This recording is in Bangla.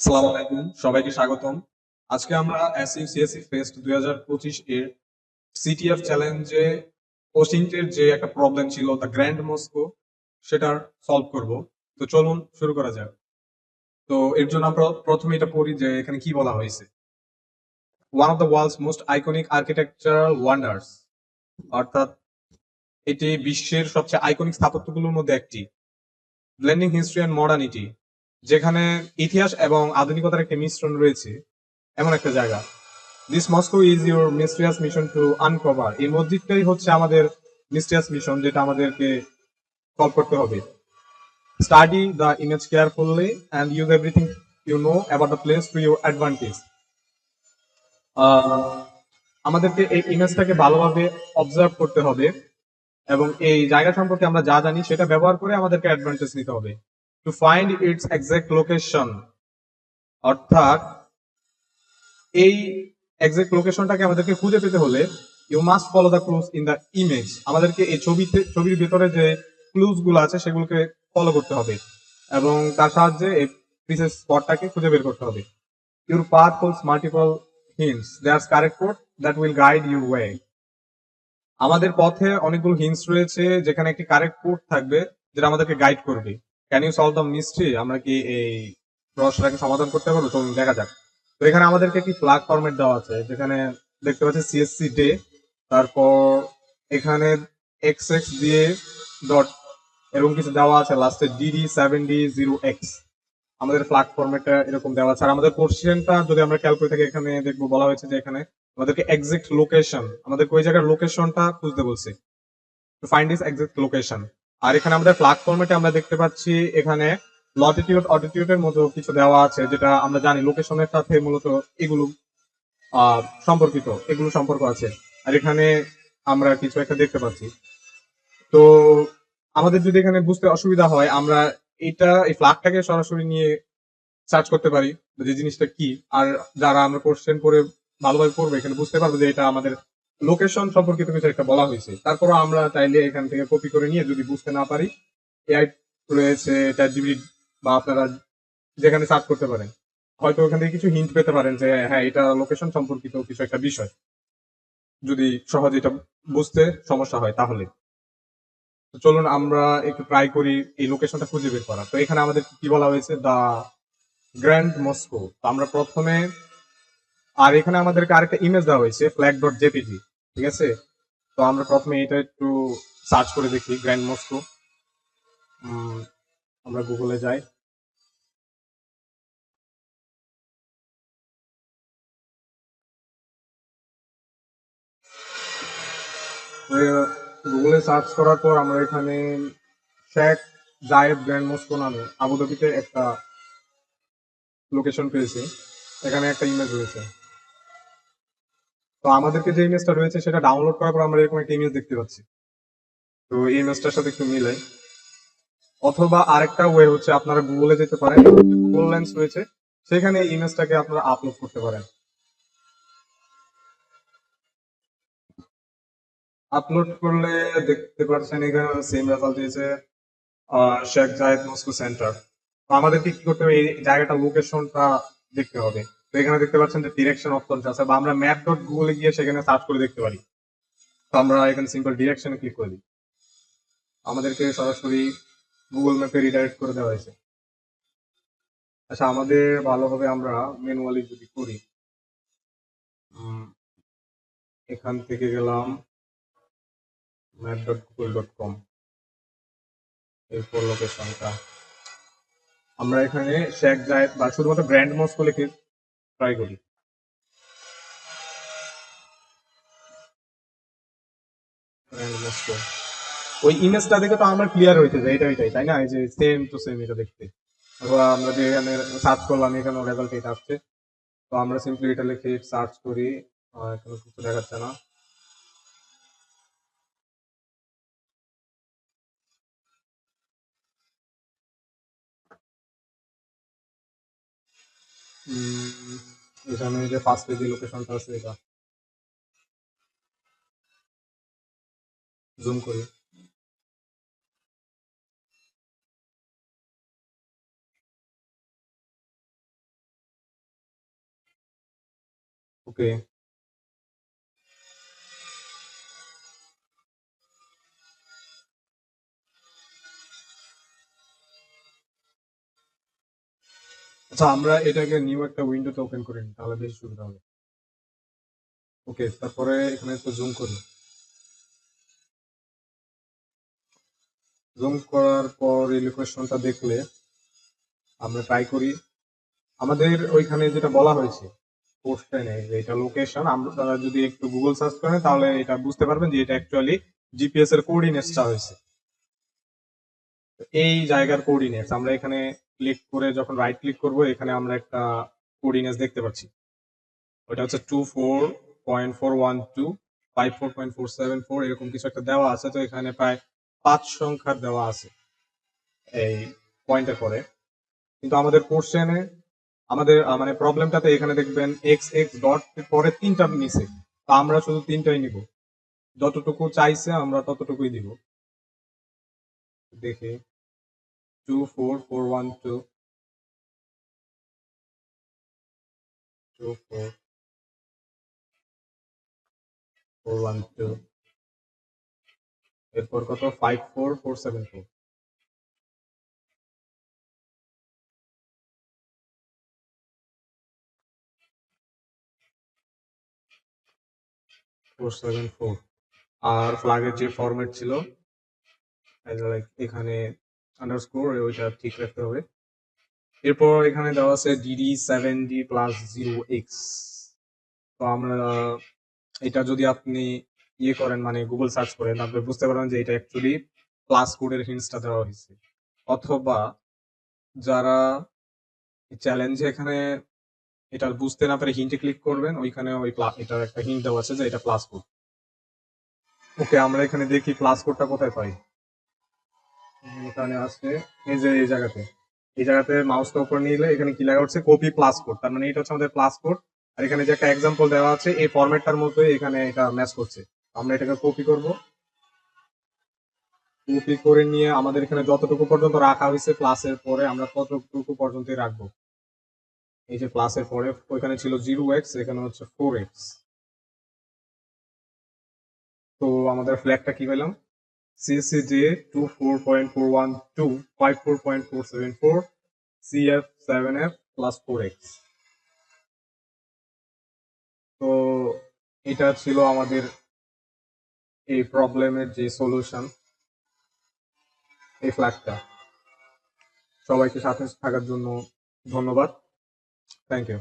আসসালামু আলাইকুম, সবাইকে স্বাগতম। আজকে আমরা এসইউ সিএসই ফেস্ট 2025 এর সিটিএফ চ্যালেঞ্জে ওসিন্টের যে একটা প্রবলেম ছিল দ্য গ্র্যান্ড মস্কো সেটার সলভ করব। তো চলুন শুরু করা যাক। তো এর জন্য আমরা প্রথমে এটা পড়ি যে এখানে কি বলা হয়েছে। One of the world's most iconic architectural wonders, অর্থাৎ এটি বিশ্বের সবচেয়ে আইকনিক স্থাপত্যগুলোর মধ্যে একটি। ব্লেন্ডিং হিস্ট্রি অ্যান্ড মডার্নিটি, যেখানে ইতিহাস এবং আধুনিকতার একটা মিশ্রণ রয়েছে, এমন একটা জায়গা। This mosque is your mysterious mission to uncover, এই মসজিদটাই হচ্ছে আমাদের মিস্ট্রিয়াস মিশন, যেটা আমাদেরকে সলভ করতে হবে। Study the image carefully and use everything you know about the place to your advantage. আমাদেরকে এই ইমেজটাকে ভালোভাবে অবজার্ভ করতে হবে এবং এই জায়গা সম্পর্কে আমরা যা জানি সেটা ব্যবহার করে আমাদেরকে অ্যাডভান্টেজ নিতে হবে। To find its exact location, অর্থাৎ এই এক্সাক্ট লোকেশনটাকে আমাদেরকে খুঁজে পেতে হলে you must follow the clues in the image, আমাদেরকে এই ছবির ভেতরে যে ক্লুজ গুলো আছে সেগুলোকে ফলো করতে হবে এবং তার সাহায্যে এই প্রিসেস স্পটটাকে খুঁজে বের করতে হবে। Your path holds multiple hints, there's correct code that will guide your way. আমাদের পথে অনেকগুলো হিন্টস রয়েছে যেখানে একটি কারেক্ট কোড থাকবে যেটা আমাদেরকে গাইড করবে। Can you solve the mystery, আমরা কি এই রহস্যটাকে সমাধান করতে পারবো? চলুন দেখা যাক। তো এখানে আমাদেরকে একটি ফ্ল্যাগ ফরম্যাট দেওয়া আছে, যেখানে দেখতে পাচ্ছি সিএসসি ডে, তারপর এখানে এক্স এক্স দিয়ে ডট এরকম কিছু দেওয়া আছে, লাস্টে DD7D0X। আমাদের ফ্ল্যাগ ফরম্যাটটা এরকম দেওয়া আছে। আর আমাদের কোশ্চেনটা যদি আমরা খেয়াল করে থাকি, এখানে দেখবো বলা হয়েছে যে এখানে আমাদেরকে এক্সাক্ট লোকেশন, আমাদের ওই জায়গার লোকেশনটা খুঁজতে বলছে, to find this exact location. আর এখানে আমাদের ফ্ল্যাগ ফরম্যাটে আমরা দেখতে পাচ্ছি এখানে লটিটিউড অটিটিউডের মতো কিছু দেওয়া আছে, যেটা আমরা জানি লোকেশনের সাথে মূলত এগুলো সম্পর্কিত, এগুলো সম্পর্ক আছে। আর এখানে আমরা কিছু একটা দেখতে পাচ্ছি। তো আমাদের যদি এখানে বুঝতে অসুবিধা হয়, আমরা এই ফ্ল্যাগটাকে সরাসরি নিয়ে সার্চ করতে পারি যে জিনিসটা কি। আর যারা আমরা কোশ্চেন পড়ে ভালোভাবে পড়বো, এখানে বুঝতে পারবো যে এটা আমাদের লোকেশন সম্পর্কিত কিছু একটা বলা হয়েছে। তারপরও আমরা চাইলে এখান থেকে কপি করে নিয়ে যদি বুঝতে না পারি, এআই রয়েছে, ChatGPT বা আপনারা যেখানে সার্চ করতে পারেন, হয়তো ওখান থেকে কিছু হিন্ট পেতে পারেন যে হ্যাঁ এটা লোকেশন সম্পর্কিত কিছু একটা বিষয়, যদি সহজে এটা বুঝতে সমস্যা হয় তাহলে। তো চলুন আমরা একটু ট্রাই করি এই লোকেশনটা খুঁজে বের করা। তো এখানে আমাদের কি বলা হয়েছে, দা গ্র্যান্ড মস্কো। তো আমরা প্রথমে, আর এখানে আমাদেরকে আরেকটা ইমেজ দেওয়া হয়েছে flag.jpg, ঠিক আছে। তো আমরা প্রথমে এটা একটু সার্চ করে দেখি, গ্র্যান্ড মস্কো। আমরা গুগলে যাই। গুগলে সার্চ করার পর আমরা এখানে শেখ জায়েদ গ্র্যান্ড মস্কো নামে আবুধাবিতে একটা লোকেশন পেয়েছি। এখানে একটা ইমেজ রয়েছে। তো আমাদেরকে যে ইমেজটা রয়েছে সেটা ডাউনলোড করার পর আমরা এরকম একটা ইমেজ দেখতে পাচ্ছি। তো এই ইমেজটার সাথে একটু মিলাই। অথবা আরেকটা ওয়ে হচ্ছে, আপনারা গুগলে যেতে পারেন, গুগল লেন্স রয়েছে, সেখানে এই ইমেজটাকে আপনারা আপলোড করতে পারেন। আপলোড করলে দেখতে পাচ্ছেন এখানে সেম রেজাল্ট দিয়েছে, শেখ জায়েদ মস্কো সেন্টার। আমাদেরকে কি করতে হবে, এই জায়গাটা লোকেশনটা দেখতে হবে। তো এখানে দেখতে পাচ্ছেন যে ডিরেকশন অপশন আছে, বা আমরা ম্যাপ.গুগলে গিয়ে সেখানে সার্চ করে দেখতে পারি। তো আমরা এখানে সিম্পল ডিরেকশনে ক্লিক করে দিই, আমাদেরকে সরাসরি গুগল ম্যাপে রিডাইরেক্ট করে দেওয়া হয়েছে। আচ্ছা, আমাদের ভালোভাবে আমরা ম্যানুয়ালি যদি করি, এখান থেকে গেলাম map.google.com, এরপর লোকেশনটা আমরা এখানে শেখ জায়েদ বা শুধুমাত্র গ্র্যান্ড মস্কো লিখে ট্রাই করি। গ্র্যান্ড মস্কো, ওই ইমেজটা দেখে তো আমার ক্লিয়ার হইতে যায় এটা এটাই, তাই না? এই যে সেম টু সেম এটা দেখতে। অথবা আমরা যে এখানে সার্চ করলাম, এখানে রেজাল্ট এটা আসছে। তো আমরা সিম্পলি এটা লিখে সার্চ করি, এখানে কিছু দেখাচ্ছে না। এখানে যে ফার্স্ট পেজে লোকেশনটা আছে, এটা জুম করি। ওকে, আচ্ছা আমরা এটাকে নিউ একটা উইন্ডোতে ওপেন করে নিই, তাহলে বেশি সুবিধা হবে। ওকে, তারপরে এখানে একটু জুম করি। জুম করার পর এই লোকেশনটা দেখলে আমরা ট্রাই করি। আমাদের ওইখানে যেটা বলা হয়েছে কোশ্চেনে যে এটা লোকেশন, আপনারা যদি একটু গুগল সার্চ করেন তাহলে এটা বুঝতে পারবেন যে এটা অ্যাকচুয়ালি জিপিএস এর কোঅর্ডিনেটসটা হয়েছে। এই জায়গার কোঅর্ডিনেটস আমরা এখানে ক্লিক করে যখন রাইট ক্লিক করব, এখানে আমরা একটা কোঅর্ডিনেটস দেখতে পাচ্ছি। ওটা হচ্ছে 24.412 54.474 এরকম কিছু একটা দেওয়া আছে। তো এখানে প্রায় 5 সংখ্যার দেওয়া আছে এই পয়েন্টের পরে। কিন্তু আমাদের কোশ্চেনে আমাদের মানে প্রবলেমটাতে এখানে দেখবেন এক্স এক্স ডট পরে 3টা নিচে, তো আমরা শুধু 3টাই নিব, যতটুকু চাইছে আমরা ততটুকুই দিব। দেখি 24412 24412 এরপর কত 54474 474। আর ফ্ল্যাগের যে ফরম্যাট ছিল লাইক এখানে আন্ডারস্কোর ওইটা ঠিক রাখতে হবে। এরপর এখানে দেওয়া আছে DD7D+0x। তো আমরা এটা যদি আপনি ইয়ে করেন মানে গুগল সার্চ করেন, আপনি বুঝতে পারবেন যে এটা অ্যাকচুয়ালি প্লাস কোডের হিন্টসটা দেওয়া হয়েছে। অথবা যারা চ্যালেঞ্জে এখানে এটা বুঝতে না পারে হিন্টে ক্লিক করবেন, ওইখানে ওই এটার একটা হিন্ট দেওয়া আছে যে এটা প্লাস কোড। ওকে, আমরা এখানে দেখি প্লাস কোডটা কোথায় পাই। এখানে আসছে এই যে এই জায়গাতে মাউসটা উপর নিলে এখানে কি লেখা হচ্ছে কপি প্লাস কোড, তার মানে এটা হচ্ছে আমাদের প্লাস কোড। আর এখানে যে একটা এক্সাম্পল দেওয়া আছে এই ফরম্যাটটার মধ্যে এখানে এটা ম্যাচ করছে। আমরা এটাকে কপি করব, কপি করে নিয়ে আমাদের এখানে যতটুকু পর্যন্ত রাখা হয়েছে প্লাসের পরে আমরা ততটুকু পর্যন্তই রাখবো। এই যে প্লাসের পরে ওইখানে ছিল 0x, এখানে হচ্ছে 4x। তো আমাদের ফ্ল্যাগটা কি পেলাম, CCJ 24.412 54.474 CF7F plus 4x। তো এটা ছিল আমাদের এই প্রবলেমের যে সলিউশন, এই ফ্ল্যাগটা। সবাইকে সাথে থাকার জন্য ধন্যবাদ। Thank you.